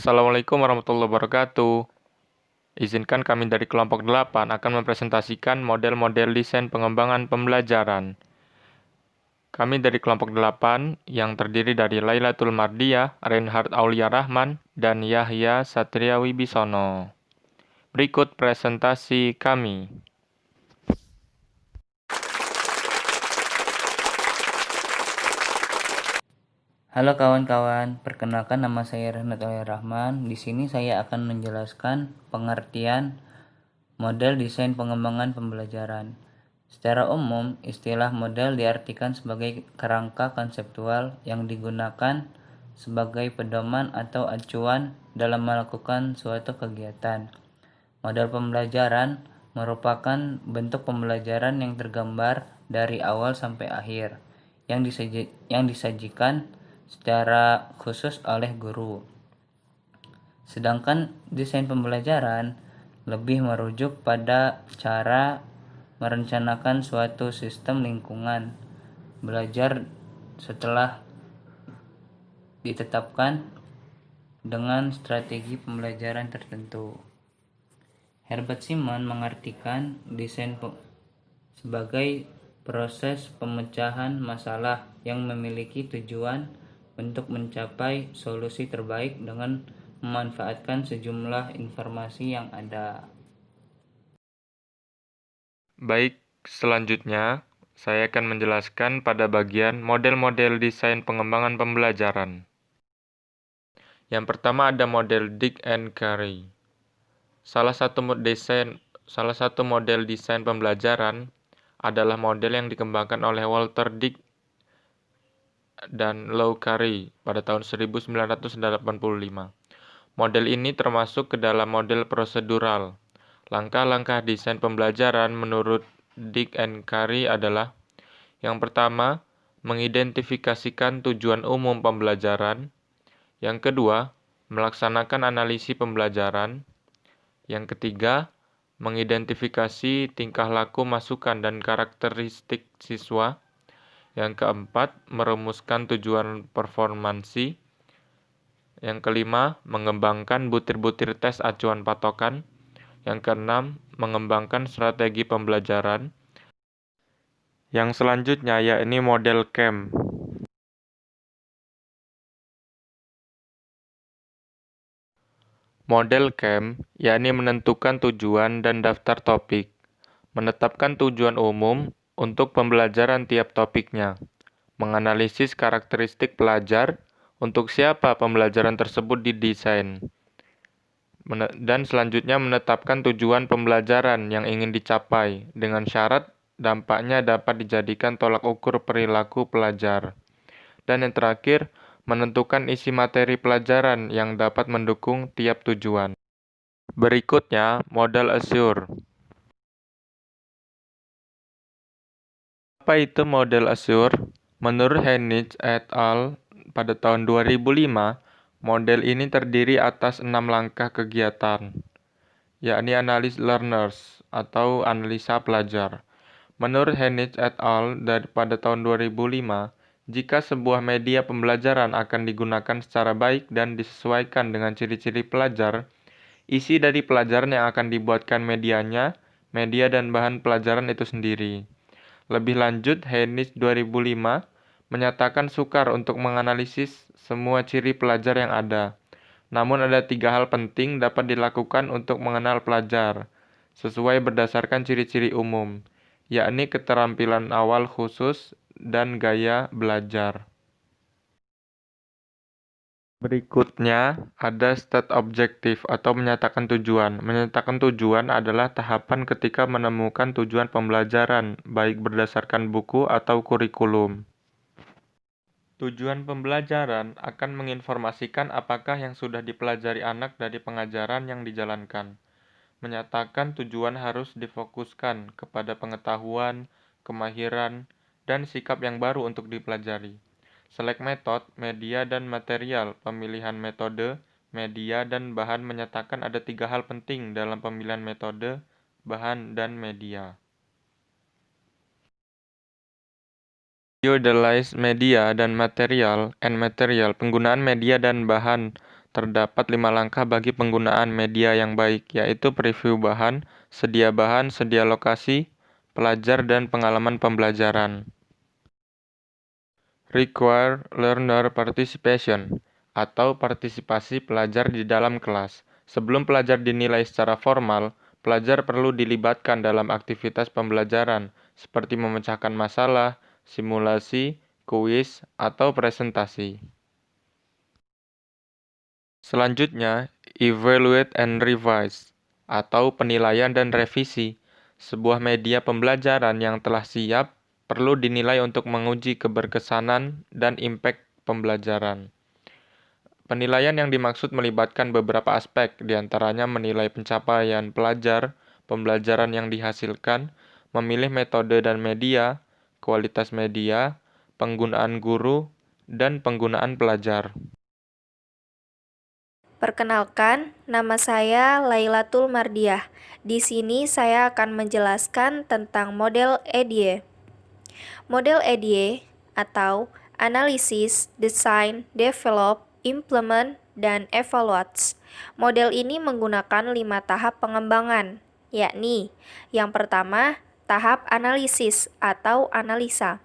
Assalamualaikum warahmatullahi wabarakatuh. Izinkan kami dari kelompok 8 akan mempresentasikan model-model desain pengembangan pembelajaran. Kami dari kelompok 8 yang terdiri dari Lailatul Mardiyah, Reinhard Aulia Rahman, dan Yahya Satria Wibisono. Berikut presentasi kami. Halo kawan-kawan, perkenalkan nama saya Reinhard Aulia Rahman. Di sini saya akan menjelaskan pengertian model desain pengembangan pembelajaran. Secara umum, istilah model diartikan sebagai kerangka konseptual yang digunakan sebagai pedoman atau acuan dalam melakukan suatu kegiatan. Model pembelajaran merupakan bentuk pembelajaran yang tergambar dari awal sampai akhir, yang disajikan secara khusus oleh guru. Sedangkan desain pembelajaran lebih merujuk pada cara merencanakan suatu sistem lingkungan belajar setelah ditetapkan dengan strategi pembelajaran tertentu. Herbert Simon mengartikan desain sebagai proses pemecahan masalah yang memiliki tujuan untuk mencapai solusi terbaik dengan memanfaatkan sejumlah informasi yang ada. Baik, selanjutnya saya akan menjelaskan pada bagian model-model desain pengembangan pembelajaran. Yang pertama ada model Dick and Carey. Salah satu model desain pembelajaran adalah model yang dikembangkan oleh Walter Dick dan Lou Carey pada tahun 1985. Model ini termasuk ke dalam model prosedural. Langkah-langkah desain pembelajaran menurut Dick and Carey adalah: yang pertama, mengidentifikasikan tujuan umum pembelajaran. Yang kedua, melaksanakan analisis pembelajaran. Yang ketiga, mengidentifikasi tingkah laku, masukan, dan karakteristik siswa. Yang keempat, merumuskan tujuan performansi. Yang kelima, mengembangkan butir-butir tes acuan patokan. Yang keenam, mengembangkan strategi pembelajaran. Yang selanjutnya yakni model CAM. Model CAM yakni menentukan tujuan dan daftar topik, menetapkan tujuan umum untuk pembelajaran tiap topiknya, menganalisis karakteristik pelajar, untuk siapa pembelajaran tersebut didesain, dan selanjutnya menetapkan tujuan pembelajaran yang ingin dicapai dengan syarat dampaknya dapat dijadikan tolak ukur perilaku pelajar. Dan yang terakhir, menentukan isi materi pelajaran yang dapat mendukung tiap tujuan. Berikutnya, model Assure. Apa itu model Assure? Menurut Heinrich et al. Pada tahun 2005, model ini terdiri atas 6 langkah kegiatan, yakni analis learners atau analisa pelajar. Menurut Heinrich et al. Pada tahun 2005, jika sebuah media pembelajaran akan digunakan secara baik dan disesuaikan dengan ciri-ciri pelajar, isi dari pelajaran yang akan dibuatkan medianya, media dan bahan pelajaran itu sendiri. Lebih lanjut, Heinrich 2005 menyatakan sukar untuk menganalisis semua ciri pelajar yang ada. Namun ada 3 hal penting dapat dilakukan untuk mengenal pelajar, sesuai berdasarkan ciri-ciri umum, yakni keterampilan awal khusus dan gaya belajar. Berikutnya, ada state objective atau menyatakan tujuan. Menyatakan tujuan adalah tahapan ketika menemukan tujuan pembelajaran, baik berdasarkan buku atau kurikulum. Tujuan pembelajaran akan menginformasikan apakah yang sudah dipelajari anak dari pengajaran yang dijalankan. Menyatakan tujuan harus difokuskan kepada pengetahuan, kemahiran, dan sikap yang baru untuk dipelajari. Select method, media, dan material. Pemilihan metode, media, dan bahan menyatakan ada 3 hal penting dalam pemilihan metode, bahan, dan media. Utilize media dan material and material. Penggunaan media dan bahan terdapat 5 langkah bagi penggunaan media yang baik, yaitu preview bahan, sedia lokasi, pelajar, dan pengalaman pembelajaran. Require learner participation, atau partisipasi pelajar di dalam kelas. Sebelum pelajar dinilai secara formal, pelajar perlu dilibatkan dalam aktivitas pembelajaran, seperti memecahkan masalah, simulasi, kuis, atau presentasi. Selanjutnya, evaluate and revise, atau penilaian dan revisi. Sebuah media pembelajaran yang telah siap perlu dinilai untuk menguji keberkesanan dan impact pembelajaran. Penilaian yang dimaksud melibatkan beberapa aspek, diantaranya menilai pencapaian pelajar, pembelajaran yang dihasilkan, memilih metode dan media, kualitas media, penggunaan guru, dan penggunaan pelajar. Perkenalkan, nama saya Lailatul Mardiah. Di sini saya akan menjelaskan tentang model EDIE. Model EDIE atau Analysis, Design, Develop, Implement, dan Evaluate. Model ini menggunakan 5 tahap pengembangan, yakni yang pertama, tahap analisis atau analisa.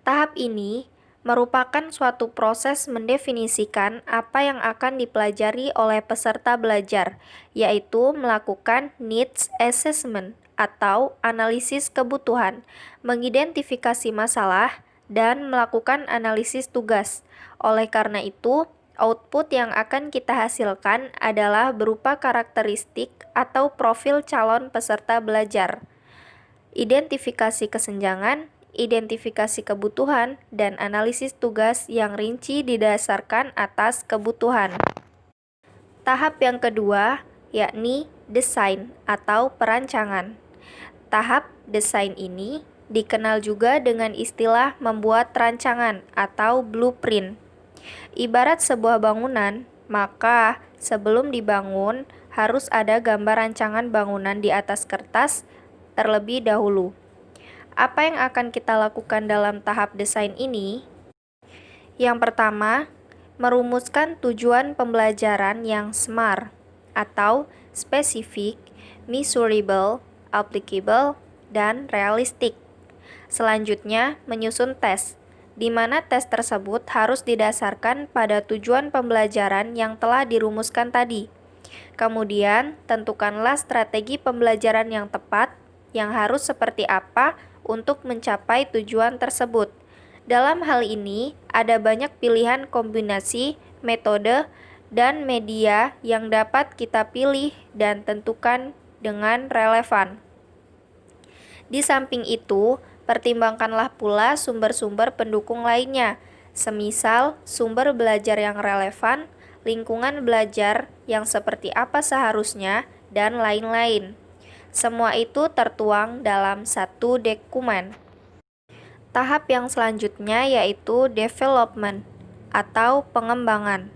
Tahap ini merupakan suatu proses mendefinisikan apa yang akan dipelajari oleh peserta belajar, yaitu melakukan needs assessment atau analisis kebutuhan, mengidentifikasi masalah, dan melakukan analisis tugas. Oleh karena itu, output yang akan kita hasilkan adalah berupa karakteristik atau profil calon peserta belajar, identifikasi kesenjangan, identifikasi kebutuhan, dan analisis tugas yang rinci didasarkan atas kebutuhan. Tahap yang kedua, yakni desain atau perancangan. Tahap desain ini dikenal juga dengan istilah membuat rancangan atau blueprint. Ibarat sebuah bangunan, maka sebelum dibangun harus ada gambar rancangan bangunan di atas kertas terlebih dahulu. Apa yang akan kita lakukan dalam tahap desain ini? Yang pertama, merumuskan tujuan pembelajaran yang SMART atau spesifik, measurable, applicable, dan realistic. Selanjutnya, menyusun tes, di mana tes tersebut harus didasarkan pada tujuan pembelajaran yang telah dirumuskan tadi. Kemudian, tentukanlah strategi pembelajaran yang tepat, yang harus seperti apa untuk mencapai tujuan tersebut. Dalam hal ini, ada banyak pilihan kombinasi, metode, dan media yang dapat kita pilih dan tentukan dengan relevan. Di samping itu, pertimbangkanlah pula sumber-sumber pendukung lainnya, semisal sumber belajar yang relevan, lingkungan belajar yang seperti apa seharusnya, dan lain-lain. Semua itu tertuang dalam satu dokumen. Tahap yang selanjutnya yaitu development atau pengembangan.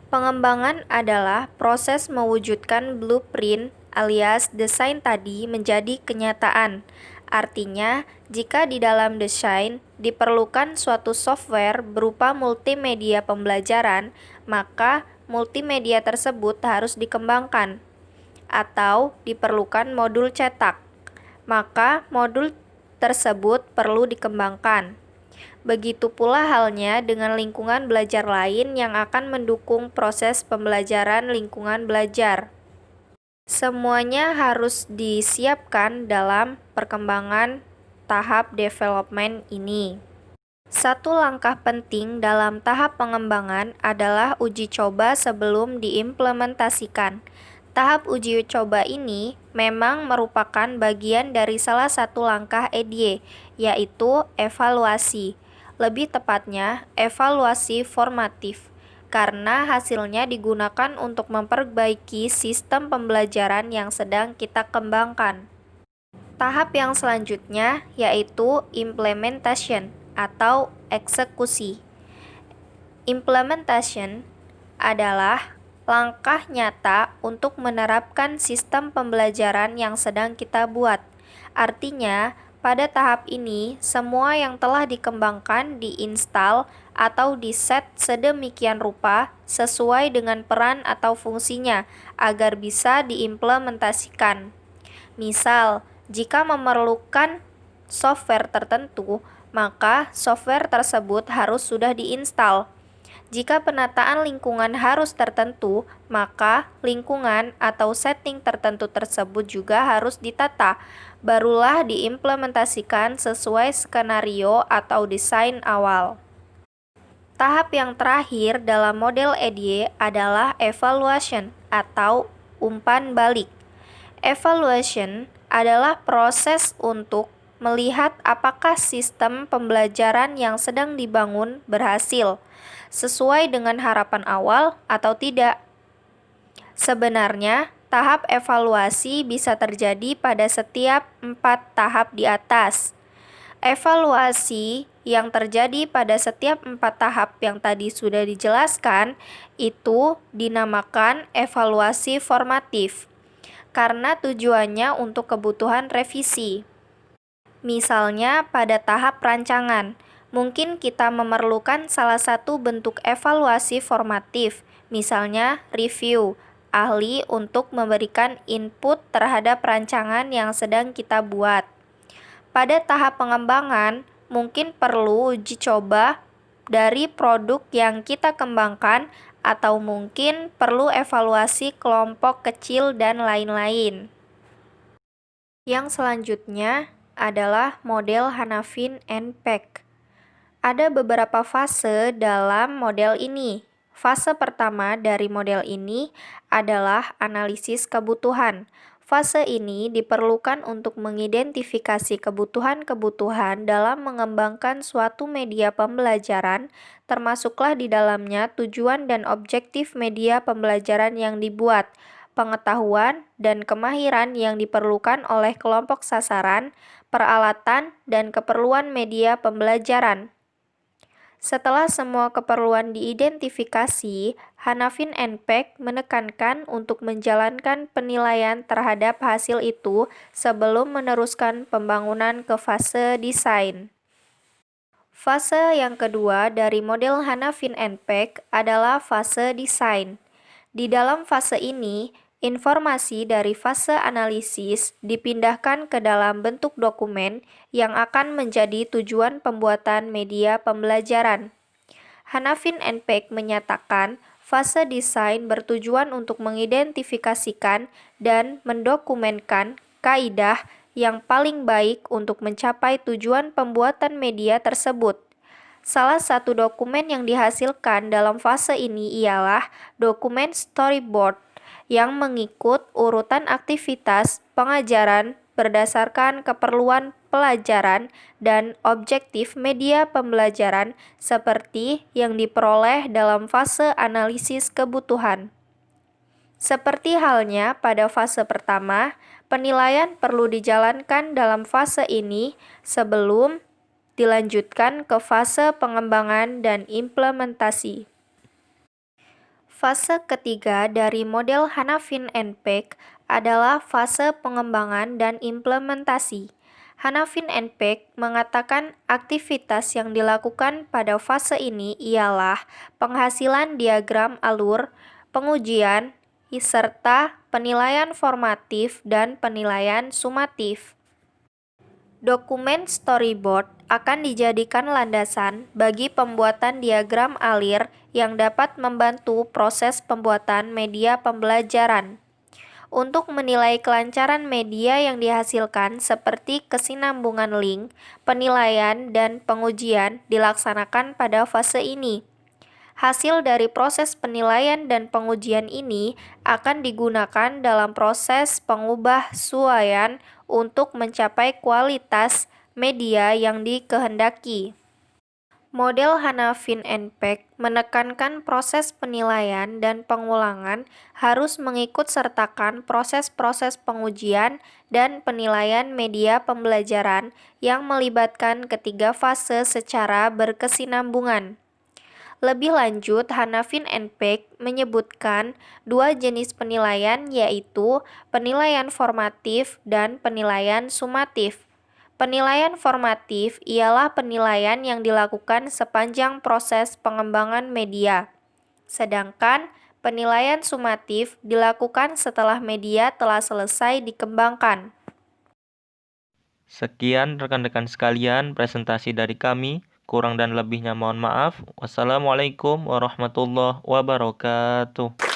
Pengembangan adalah proses mewujudkan blueprint alias desain tadi menjadi kenyataan. Artinya, jika di dalam desain diperlukan suatu software berupa multimedia pembelajaran, maka multimedia tersebut harus dikembangkan. Atau diperlukan modul cetak, maka modul tersebut perlu dikembangkan. Begitu pula halnya dengan lingkungan belajar lain yang akan mendukung proses pembelajaran lingkungan belajar. Semuanya harus disiapkan dalam perkembangan tahap development ini. Satu langkah penting dalam tahap pengembangan adalah uji coba sebelum diimplementasikan. Tahap uji coba ini memang merupakan bagian dari salah satu langkah EDIE, yaitu evaluasi. Lebih tepatnya, evaluasi formatif, karena hasilnya digunakan untuk memperbaiki sistem pembelajaran yang sedang kita kembangkan. Tahap yang selanjutnya yaitu implementation atau eksekusi. Implementation adalah langkah nyata untuk menerapkan sistem pembelajaran yang sedang kita buat. Artinya, pada tahap ini, semua yang telah dikembangkan diinstal atau diset sedemikian rupa sesuai dengan peran atau fungsinya agar bisa diimplementasikan. Misal, jika memerlukan software tertentu, maka software tersebut harus sudah diinstal. Jika penataan lingkungan harus tertentu, maka lingkungan atau setting tertentu tersebut juga harus ditata, barulah diimplementasikan sesuai skenario atau desain awal. Tahap yang terakhir dalam model EDY adalah evaluation atau umpan balik. Evaluation adalah proses untuk melihat apakah sistem pembelajaran yang sedang dibangun berhasil, sesuai dengan harapan awal atau tidak. Sebenarnya, tahap evaluasi bisa terjadi pada setiap 4 tahap di atas. Evaluasi yang terjadi pada setiap 4 tahap yang tadi sudah dijelaskan itu dinamakan evaluasi formatif, karena tujuannya untuk kebutuhan revisi. Misalnya pada tahap rancangan, mungkin kita memerlukan salah satu bentuk evaluasi formatif, misalnya review, ahli untuk memberikan input terhadap rancangan yang sedang kita buat. Pada tahap pengembangan, mungkin perlu uji coba dari produk yang kita kembangkan atau mungkin perlu evaluasi kelompok kecil dan lain-lain. Yang selanjutnya adalah model Hanafin and Peck. Ada beberapa fase dalam model ini. Fase pertama dari model ini adalah analisis kebutuhan. Fase ini diperlukan untuk mengidentifikasi kebutuhan-kebutuhan dalam mengembangkan suatu media pembelajaran, termasuklah di dalamnya tujuan dan objektif media pembelajaran yang dibuat, pengetahuan dan kemahiran yang diperlukan oleh kelompok sasaran, peralatan, dan keperluan media pembelajaran. Setelah semua keperluan diidentifikasi, Hanafin and Peck menekankan untuk menjalankan penilaian terhadap hasil itu sebelum meneruskan pembangunan ke fase desain. Fase yang kedua dari model Hanafin and Peck adalah fase desain. Di dalam fase ini, informasi dari fase analisis dipindahkan ke dalam bentuk dokumen yang akan menjadi tujuan pembuatan media pembelajaran. Hanafin and Peck menyatakan fase desain bertujuan untuk mengidentifikasikan dan mendokumenkan kaidah yang paling baik untuk mencapai tujuan pembuatan media tersebut. Salah satu dokumen yang dihasilkan dalam fase ini ialah dokumen storyboard yang mengikut urutan aktivitas pengajaran berdasarkan keperluan pelajaran dan objektif media pembelajaran seperti yang diperoleh dalam fase analisis kebutuhan. Seperti halnya pada fase pertama, penilaian perlu dijalankan dalam fase ini sebelum dilanjutkan ke fase pengembangan dan implementasi. Fase ketiga dari model Hanafin and Peck adalah fase pengembangan dan implementasi. Hanafin and Peck mengatakan aktivitas yang dilakukan pada fase ini ialah penghasilan diagram alur, pengujian, serta penilaian formatif dan penilaian sumatif. Dokumen storyboard akan dijadikan landasan bagi pembuatan diagram alir yang dapat membantu proses pembuatan media pembelajaran. Untuk menilai kelancaran media yang dihasilkan seperti kesinambungan link, penilaian, dan pengujian dilaksanakan pada fase ini. Hasil dari proses penilaian dan pengujian ini akan digunakan dalam proses pengubahsuaian untuk mencapai kualitas media yang dikehendaki. Model Hanafin and Peck menekankan proses penilaian dan pengulangan harus mengikut sertakan proses-proses pengujian dan penilaian media pembelajaran yang melibatkan ketiga fase secara berkesinambungan. Lebih lanjut, Hanafin and Peck menyebutkan dua jenis penilaian yaitu penilaian formatif dan penilaian sumatif. Penilaian formatif ialah penilaian yang dilakukan sepanjang proses pengembangan media. Sedangkan penilaian sumatif dilakukan setelah media telah selesai dikembangkan. Sekian rekan-rekan sekalian presentasi dari kami. Kurang dan lebihnya mohon maaf. Wassalamualaikum warahmatullahi wabarakatuh.